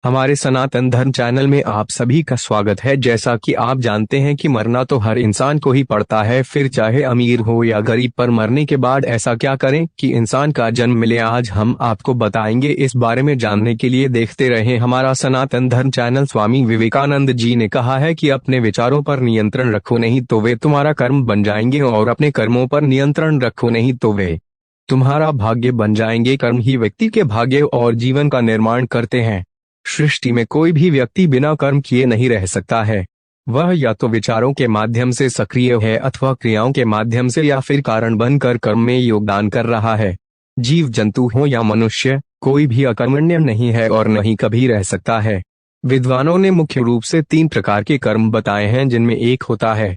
हमारे सनातन धर्म चैनल में आप सभी का स्वागत है। जैसा कि आप जानते हैं कि मरना तो हर इंसान को ही पड़ता है, फिर चाहे अमीर हो या गरीब। पर मरने के बाद ऐसा क्या करें कि इंसान का जन्म मिले, आज हम आपको बताएंगे। इस बारे में जानने के लिए देखते रहें हमारा सनातन धर्म चैनल। स्वामी विवेकानंद जी ने कहा है कि अपने विचारों पर नियंत्रण रखो, नहीं तो वे तुम्हारा कर्म बन जाएंगे, और अपने कर्मों पर नियंत्रण रखो, नहीं तो वे तुम्हारा भाग्य बन जाएंगे। कर्म ही व्यक्ति के भाग्य और जीवन का निर्माण करते हैं। सृष्टि में कोई भी व्यक्ति बिना कर्म किए नहीं रह सकता है। वह या तो विचारों के माध्यम से सक्रिय है अथवा क्रियाओं के माध्यम से, या फिर कारण बनकर कर्म में योगदान कर रहा है। जीव जंतु हो या मनुष्य, कोई भी अकर्मण्य नहीं है और न ही कभी रह सकता है। विद्वानों ने मुख्य रूप से 3 प्रकार के कर्म बताए हैं, जिनमें एक होता है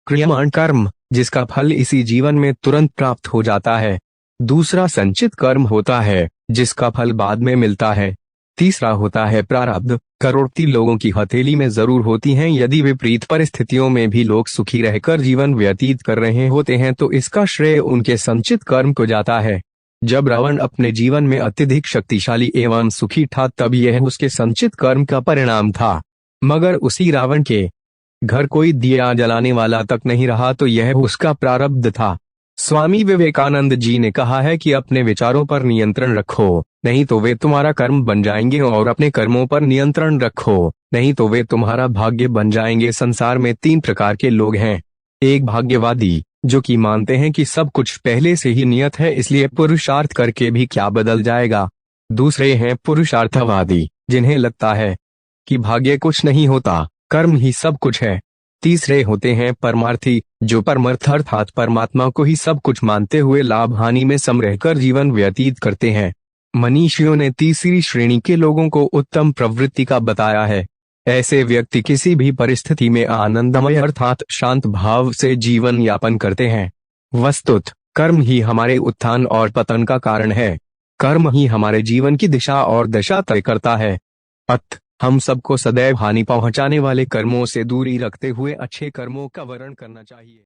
क्रियमाण कर्म, जिसका फल इसी जीवन में तुरंत प्राप्त हो जाता है। दूसरा संचित कर्म होता है, जिसका फल बाद में मिलता है। तीसरा होता है प्रारब्ध। करोड़ों लोगों की हथेली में जरूर होती हैं। यदि विपरीत परिस्थितियों में भी लोग सुखी रहकर जीवन व्यतीत कर रहे होते हैं तो इसका श्रेय उनके संचित कर्म को जाता है। जब रावण अपने जीवन में अत्यधिक शक्तिशाली एवं सुखी था, तब यह उसके संचित कर्म का परिणाम था। मगर उसी रावण के घर कोई दिया जलाने वाला तक नहीं रहा, तो यह उसका प्रारब्ध था। स्वामी विवेकानंद जी ने कहा है कि अपने विचारों पर नियंत्रण रखो, नहीं तो वे तुम्हारा कर्म बन जाएंगे, और अपने कर्मों पर नियंत्रण रखो, नहीं तो वे तुम्हारा भाग्य बन जाएंगे। संसार में 3 प्रकार के लोग हैं। एक भाग्यवादी, जो कि मानते हैं कि सब कुछ पहले से ही नियत है, इसलिए पुरुषार्थ करके भी क्या बदल जाएगा। दूसरे हैं पुरुषार्थवादी, जिन्हें लगता है कि भाग्य कुछ नहीं होता, कर्म ही सब कुछ है। तीसरे होते हैं परमार्थी, जो परमार्थ अर्थात परमात्मा को ही सब कुछ मानते हुए लाभ हानि में सम रहकर जीवन व्यतीत करते हैं। मनीषियों ने तीसरी श्रेणी के लोगों को उत्तम प्रवृत्ति का बताया है। ऐसे व्यक्ति किसी भी परिस्थिति में आनंदमय अर्थात शांत भाव से जीवन यापन करते हैं। वस्तुतः कर्म ही हमारे उत्थान और पतन का कारण है। कर्म ही हमारे जीवन की दिशा और दशा तय करता है। अतः हम सबको सदैव हानि पहुंचाने वाले कर्मों से दूरी रखते हुए अच्छे कर्मों का वर्ण करना चाहिए।